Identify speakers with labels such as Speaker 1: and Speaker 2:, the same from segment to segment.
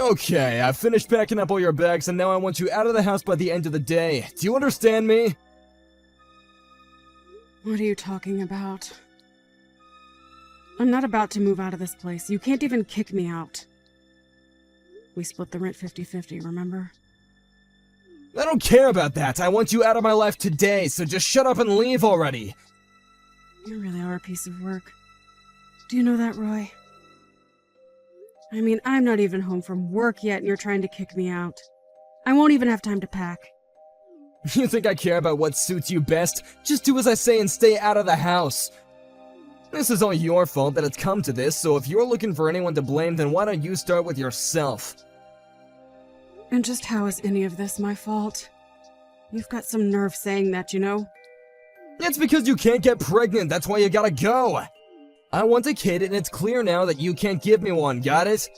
Speaker 1: Okay, I've finished packing up all your bags and now I want you out of the house by the end of the day. Do you understand me?
Speaker 2: What are you talking about? I'm not about to move out of this place. You can't even kick me out. We split the rent 50-50, remember?
Speaker 1: I don't care about that. I want you out of my life today, so just shut up and leave already.
Speaker 2: You really are a piece of work. Do you know that, Roy? I mean, I'm not even home from work yet and you're trying to kick me out. I won't even have time to pack.
Speaker 1: You think I care about what suits you best? Just do as I say and stay out of the house. This is all your fault that it's come to this, so if you're looking for anyone to blame, then why don't you start with yourself?
Speaker 2: And just how is any of this my fault? You've got some nerve saying that, you know?
Speaker 1: It's because you can't get pregnant, that's why you gotta go! I want a kid and it's clear now that you can't give me one, got it?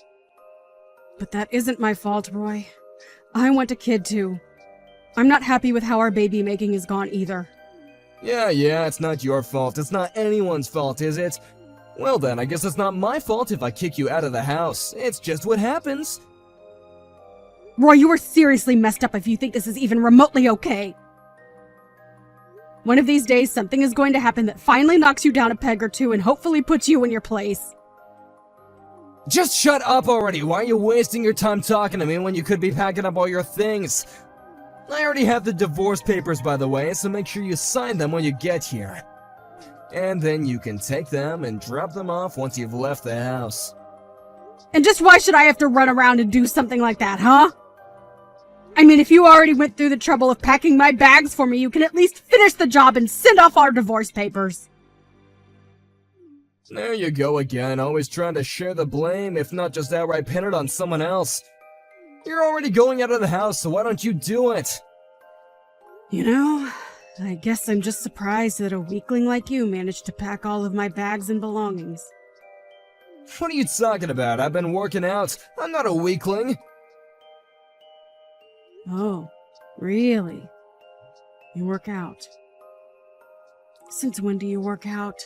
Speaker 2: But that isn't my fault, Roy. I want a kid too. I'm not happy with how our baby making has gone either.
Speaker 1: Yeah, it's not your fault. It's not anyone's fault, is it? Well then, I guess it's not my fault if I kick you out of the house. It's just what happens.
Speaker 2: Roy, you are seriously messed up if you think this is even remotely okay. One of these days, something is going to happen that finally knocks you down a peg or two and hopefully puts you in your place.
Speaker 1: Just shut up already! Why are you wasting your time talking to me when you could be packing up all your things? I already have the divorce papers, by the way, so make sure you sign them when you get here. And then you can take them and drop them off once you've left the house.
Speaker 2: And just why should I have to run around and do something like that, huh? I mean, if you already went through the trouble of packing my bags for me, you can at least finish the job and send off our divorce papers.
Speaker 1: There you go again, always trying to share the blame, if not just outright pin it on someone else. You're already going out of the house, so why don't you do it?
Speaker 2: You know, I guess I'm just surprised that a weakling like you managed to pack all of my bags and belongings.
Speaker 1: What are you talking about? I've been working out. I'm not a weakling.
Speaker 2: Oh, really? You work out? Since when do you work out?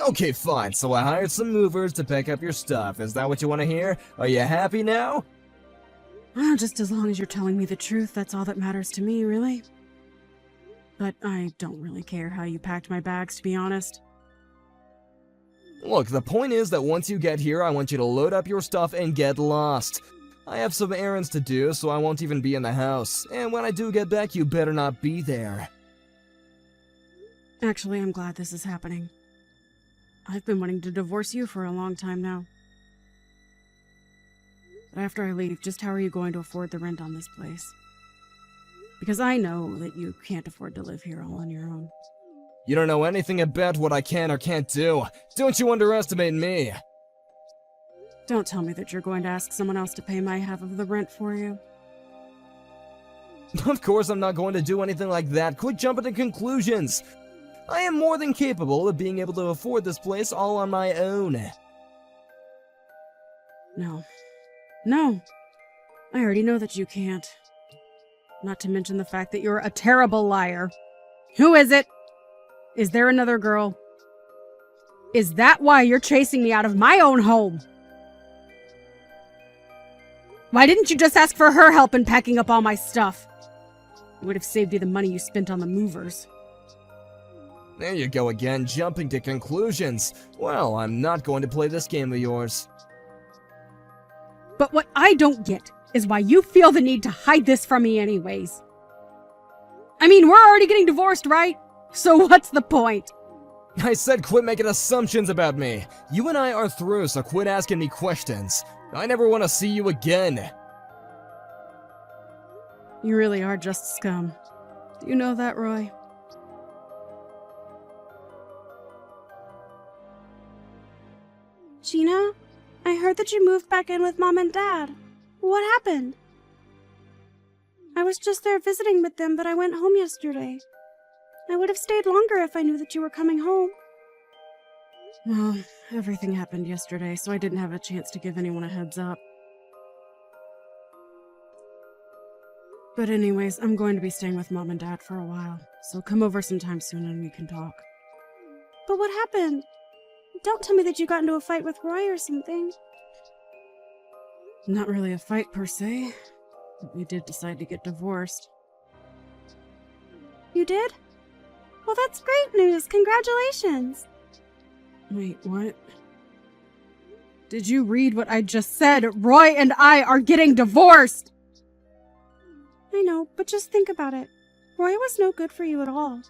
Speaker 1: Okay, fine. So I hired some movers to pick up your stuff. Is that what you want to hear? Are you happy now?
Speaker 2: Well, just as long as you're telling me the truth, that's all that matters to me, really. But I don't really care how you packed my bags, to be honest.
Speaker 1: Look, the point is that once you get here, I want you to load up your stuff and get lost. I have some errands to do, so I won't even be in the house. And when I do get back, you better not be there.
Speaker 2: Actually, I'm glad this is happening. I've been wanting to divorce you for a long time now. But after I leave, just how are you going to afford the rent on this place? Because I know that you can't afford to live here all on your own.
Speaker 1: You don't know anything about what I can or can't do. Don't you underestimate me.
Speaker 2: Don't tell me that you're going to ask someone else to pay my half of the rent for you.
Speaker 1: Of course I'm not going to do anything like that. Quit jumping to conclusions. I am more than capable of being able to afford this place all on my own.
Speaker 2: No. I already know that you can't. Not to mention the fact that you're a terrible liar. Who is it? Is there another girl? Is that why you're chasing me out of my own home? Why didn't you just ask for her help in packing up all my stuff? It would have saved you the money you spent on the movers.
Speaker 1: There you go again, jumping to conclusions. Well, I'm not going to play this game of yours.
Speaker 2: But what I don't get is why you feel the need to hide this from me anyways. I mean, we're already getting divorced, right? So what's the point?
Speaker 1: I said quit making assumptions about me. You and I are through, so quit asking me questions. I never want to see you again.
Speaker 2: You really are just scum. Do you know that, Roy?
Speaker 3: Gina, I heard that you moved back in with Mom and Dad. What happened? I was just there visiting with them, but I went home yesterday. I would have stayed longer if I knew that you were coming home.
Speaker 2: Well, everything happened yesterday, so I didn't have a chance to give anyone a heads up. But anyways, I'm going to be staying with Mom and Dad for a while, so come over sometime soon and we can talk.
Speaker 3: But what happened? Don't tell me that you got into a fight with Roy or something.
Speaker 2: Not really a fight per se. But we did decide to get divorced.
Speaker 3: You did? Well, that's great news. Congratulations.
Speaker 2: Wait, what? Did you read what I just said? Roy and I are getting divorced!
Speaker 3: I know, but just think about it. Roy was no good for you at all.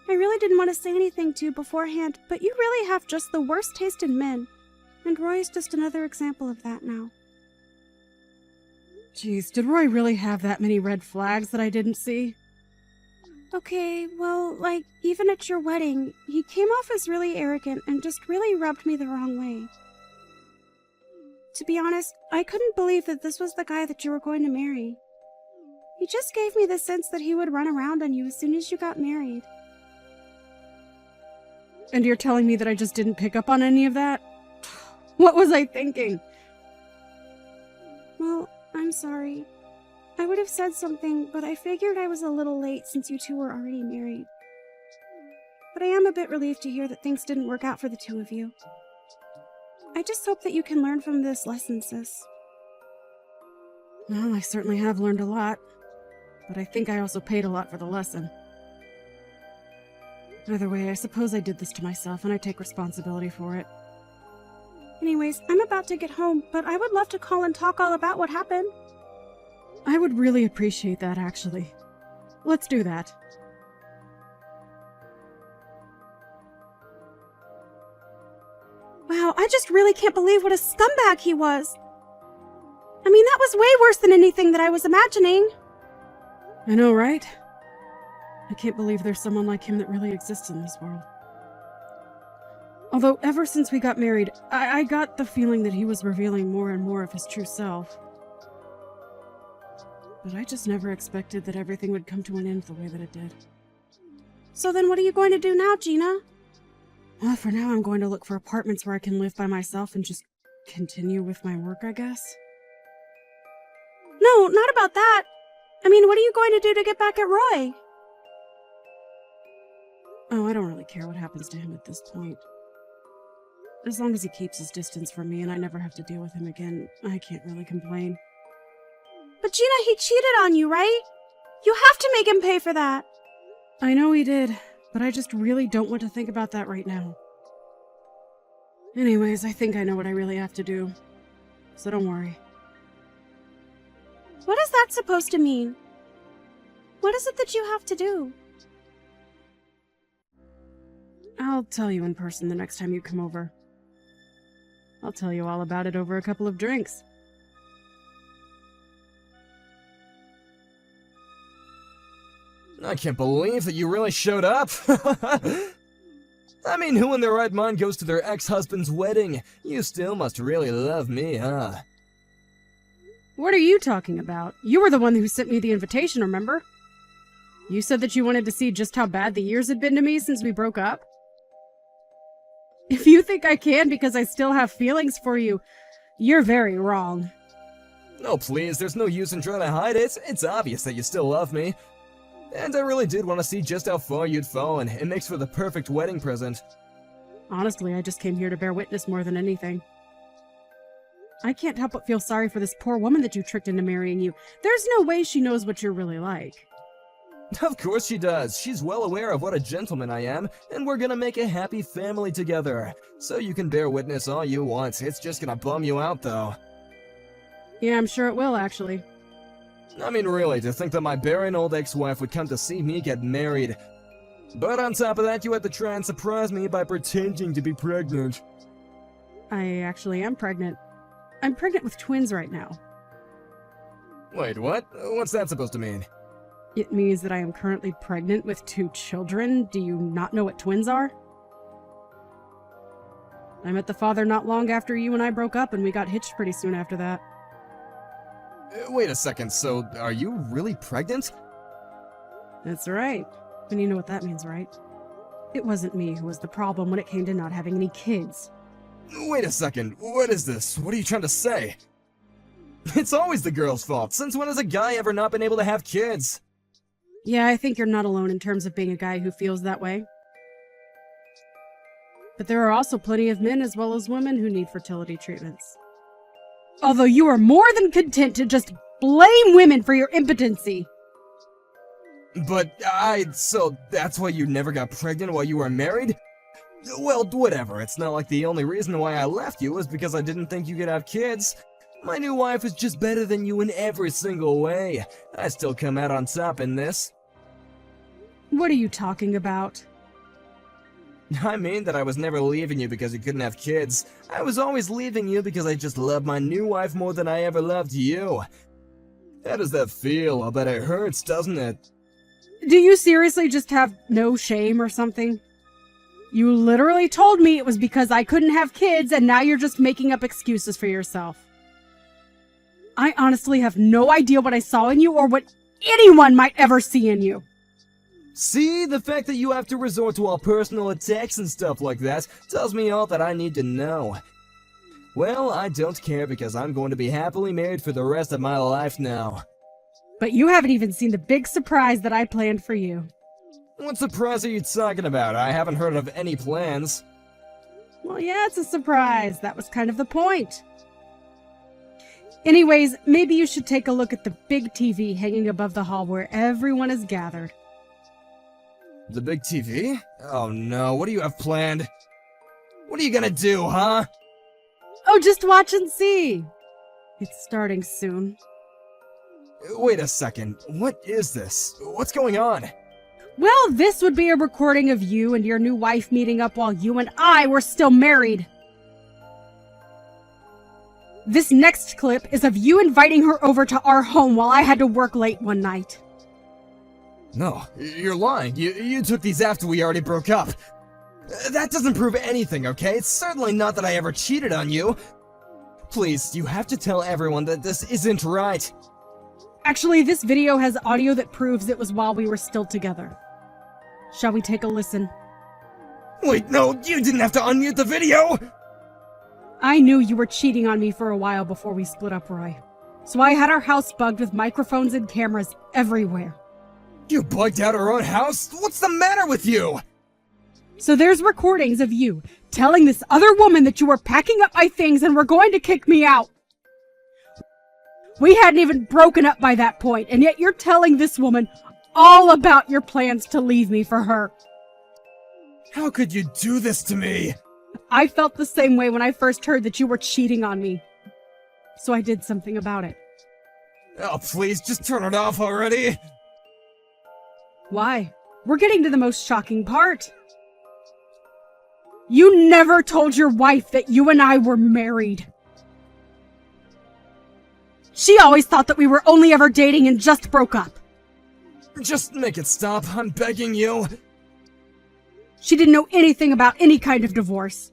Speaker 3: I really didn't want to say anything to you beforehand, but you really have just the worst taste in men. And Roy is just another example of that now.
Speaker 2: Jeez, did Roy really have that many red flags that I didn't see?
Speaker 3: Okay, well, like, even at your wedding, he came off as really arrogant and just really rubbed me the wrong way. To be honest, I couldn't believe that this was the guy that you were going to marry. He just gave me the sense that he would run around on you as soon as you got married.
Speaker 2: And you're telling me that I just didn't pick up on any of that? What was I thinking?
Speaker 3: Well, I'm sorry. I would have said something, but I figured I was a little late since you two were already married. But I am a bit relieved to hear that things didn't work out for the two of you. I just hope that you can learn from this lesson, sis.
Speaker 2: Well, I certainly have learned a lot. But I think I also paid a lot for the lesson. Either way, I suppose I did this to myself, and I take responsibility for it.
Speaker 3: Anyways, I'm about to get home, but I would love to call and talk all about what happened.
Speaker 2: I would really appreciate that, actually. Let's do that.
Speaker 3: Wow, I just really can't believe what a scumbag he was. I mean, that was way worse than anything that I was imagining.
Speaker 2: I know, right? I can't believe there's someone like him that really exists in this world. Although, ever since we got married, I got the feeling that he was revealing more and more of his true self. But I just never expected that everything would come to an end the way that it did.
Speaker 3: So then what are you going to do now, Gina?
Speaker 2: Well, for now I'm going to look for apartments where I can live by myself and just continue with my work, I guess.
Speaker 3: No, not about that. I mean, what are you going to do to get back at Roy?
Speaker 2: Oh, I don't really care what happens to him at this point. As long as he keeps his distance from me and I never have to deal with him again, I can't really complain.
Speaker 3: But Gina, he cheated on you, right? You have to make him pay for that.
Speaker 2: I know he did, but I just really don't want to think about that right now. Anyways, I think I know what I really have to do. So don't worry.
Speaker 3: What is that supposed to mean? What is it that you have to do?
Speaker 2: I'll tell you in person the next time you come over. I'll tell you all about it over a couple of drinks.
Speaker 1: I can't believe that you really showed up. I mean, who in their right mind goes to their ex-husband's wedding? You still must really love me, huh?
Speaker 2: What are you talking about? You were the one who sent me the invitation, remember? You said that you wanted to see just how bad the years had been to me since we broke up? If you think I can because I still have feelings for you, you're very wrong.
Speaker 1: Oh, please, there's no use in trying to hide it. It's obvious that you still love me. And I really did want to see just how far you'd fallen. It makes for the perfect wedding present.
Speaker 2: Honestly, I just came here to bear witness more than anything. I can't help but feel sorry for this poor woman that you tricked into marrying you. There's no way she knows what you're really like.
Speaker 1: Of course she does. She's well aware of what a gentleman I am, and we're gonna make a happy family together. So you can bear witness all you want. It's just gonna bum you out, though.
Speaker 2: Yeah, I'm sure it will, actually.
Speaker 1: I mean, really, to think that my barren old ex-wife would come to see me get married. But on top of that, you had to try and surprise me by pretending to be pregnant.
Speaker 2: I actually am pregnant. I'm pregnant with twins right now.
Speaker 1: Wait, what? What's that supposed to mean?
Speaker 2: It means that I am currently pregnant with 2 children. Do you not know what twins are? I met the father not long after you and I broke up, and we got hitched pretty soon after that.
Speaker 1: Wait a second, so are you really pregnant?
Speaker 2: That's right. And you know what that means, right? It wasn't me who was the problem when it came to not having any kids.
Speaker 1: Wait a second, what is this? What are you trying to say? It's always the girl's fault. Since when has a guy ever not been able to have kids?
Speaker 2: Yeah, I think you're not alone in terms of being a guy who feels that way. But there are also plenty of men as well as women who need fertility treatments. Although you are more than content to just blame women for your impotency.
Speaker 1: But so that's why you never got pregnant while you were married? Well, whatever. It's not like the only reason why I left you was because I didn't think you could have kids. My new wife is just better than you in every single way. I still come out on top in this.
Speaker 2: What are you talking about?
Speaker 1: I mean that I was never leaving you because you couldn't have kids. I was always leaving you because I just love my new wife more than I ever loved you. How does that feel? I'll bet it hurts, doesn't it?
Speaker 2: Do you seriously just have no shame or something? You literally told me it was because I couldn't have kids, and now you're just making up excuses for yourself. I honestly have no idea what I saw in you or what anyone might ever see in you.
Speaker 1: See, the fact that you have to resort to all personal attacks and stuff like that tells me all that I need to know. Well, I don't care because I'm going to be happily married for the rest of my life now.
Speaker 2: But you haven't even seen the big surprise that I planned for you.
Speaker 1: What surprise are you talking about? I haven't heard of any plans.
Speaker 2: Well, yeah, it's a surprise. That was kind of the point. Anyways, maybe you should take a look at the big TV hanging above the hall where everyone is gathered.
Speaker 1: The big TV? Oh no, what do you have planned? What are you gonna do, huh?
Speaker 2: Oh, just watch and see. It's starting soon.
Speaker 1: Wait a second, what is this? What's going on?
Speaker 2: Well, this would be a recording of you and your new wife meeting up while you and I were still married. This next clip is of you inviting her over to our home while I had to work late one night.
Speaker 1: No, you're lying. You took these after we already broke up. That doesn't prove anything, okay? It's certainly not that I ever cheated on you. Please, you have to tell everyone that this isn't right.
Speaker 2: Actually, this video has audio that proves it was while we were still together. Shall we take a listen?
Speaker 1: Wait, no, you didn't have to unmute the video!
Speaker 2: I knew you were cheating on me for a while before we split up, Roy. So I had our house bugged with microphones and cameras everywhere.
Speaker 1: You bugged out our own house? What's the matter with you?
Speaker 2: So there's recordings of you telling this other woman that you were packing up my things and were going to kick me out. We hadn't even broken up by that point, and yet you're telling this woman all about your plans to leave me for her.
Speaker 1: How could you do this to me?
Speaker 2: I felt the same way when I first heard that you were cheating on me. So I did something about it.
Speaker 1: Oh, please, just turn it off already.
Speaker 2: Why? We're getting to the most shocking part. You never told your wife that you and I were married. She always thought that we were only ever dating and just broke up.
Speaker 1: Just make it stop, I'm begging you.
Speaker 2: She didn't know anything about any kind of divorce.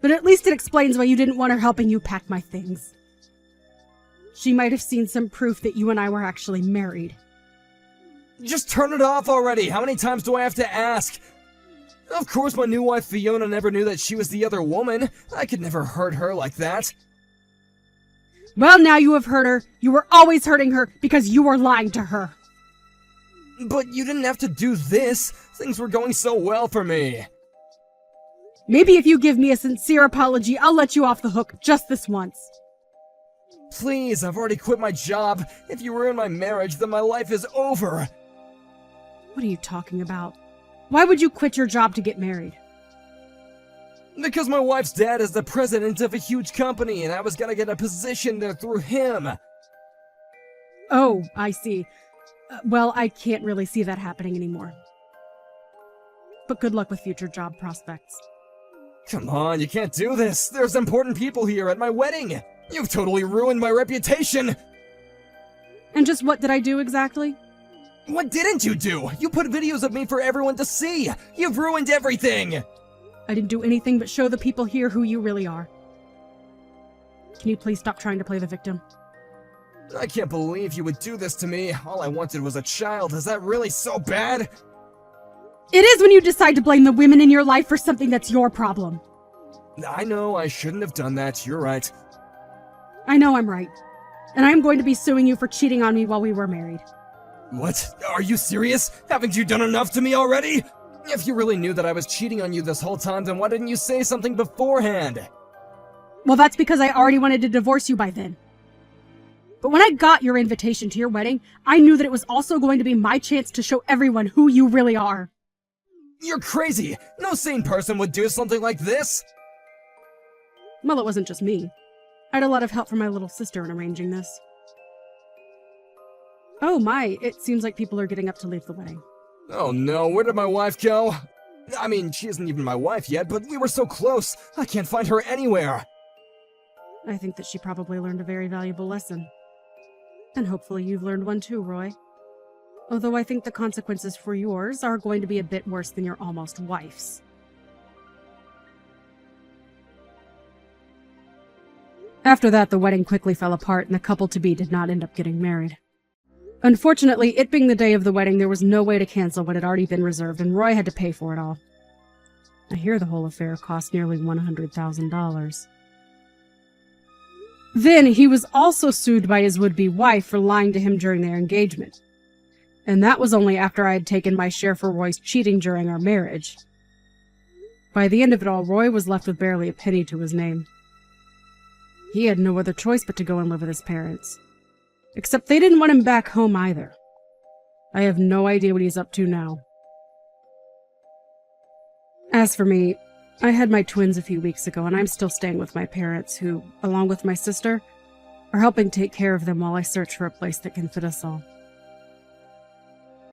Speaker 2: But at least it explains why you didn't want her helping you pack my things. She might have seen some proof that you and I were actually married.
Speaker 1: Just turn it off already! How many times do I have to ask? Of course my new wife Fiona never knew that she was the other woman. I could never hurt her like that.
Speaker 2: Well, now you have hurt her. You were always hurting her because you were lying to her.
Speaker 1: But you didn't have to do this. Things were going so well for me.
Speaker 2: Maybe if you give me a sincere apology, I'll let you off the hook just this once.
Speaker 1: Please, I've already quit my job. If you ruin my marriage, then my life is over.
Speaker 2: What are you talking about? Why would you quit your job to get married?
Speaker 1: Because my wife's dad is the president of a huge company, and I was gonna get a position there through him.
Speaker 2: Oh, I see. Well, I can't really see that happening anymore. But good luck with future job prospects.
Speaker 1: Come on, you can't do this. There's important people here at my wedding. You've totally ruined my reputation.
Speaker 2: And just what did I do exactly?
Speaker 1: What didn't you do? You put videos of me for everyone to see. You've ruined everything.
Speaker 2: I didn't do anything but show the people here who you really are. Can you please stop trying to play the victim?
Speaker 1: I can't believe you would do this to me. All I wanted was a child. Is that really so bad?
Speaker 2: It is when you decide to blame the women in your life for something that's your problem.
Speaker 1: I know, I shouldn't have done that. You're right.
Speaker 2: I know I'm right. And I'm going to be suing you for cheating on me while we were married.
Speaker 1: What? Are you serious? Haven't you done enough to me already? If you really knew that I was cheating on you this whole time, then why didn't you say something beforehand?
Speaker 2: Well, that's because I already wanted to divorce you by then. But when I got your invitation to your wedding, I knew that it was also going to be my chance to show everyone who you really are.
Speaker 1: You're crazy! No sane person would do something like this!
Speaker 2: Well, it wasn't just me. I had a lot of help from my little sister in arranging this. Oh my, it seems like people are getting up to leave the wedding.
Speaker 1: Oh no, where did my wife go? I mean, she isn't even my wife yet, but we were so close. I can't find her anywhere.
Speaker 2: I think that she probably learned a very valuable lesson. And hopefully you've learned one too, Roy. Although I think the consequences for yours are going to be a bit worse than your almost wife's. After that, the wedding quickly fell apart and the couple-to-be did not end up getting married. Unfortunately, it being the day of the wedding, there was no way to cancel what had already been reserved, and Roy had to pay for it all. I hear the whole affair cost nearly $100,000. Then, he was also sued by his would-be wife for lying to him during their engagement. And that was only after I had taken my share for Roy's cheating during our marriage. By the end of it all, Roy was left with barely a penny to his name. He had no other choice but to go and live with his parents. Except they didn't want him back home either. I have no idea what he's up to now. As for me, I had my twins a few weeks ago, and I'm still staying with my parents, who, along with my sister, are helping take care of them while I search for a place that can fit us all.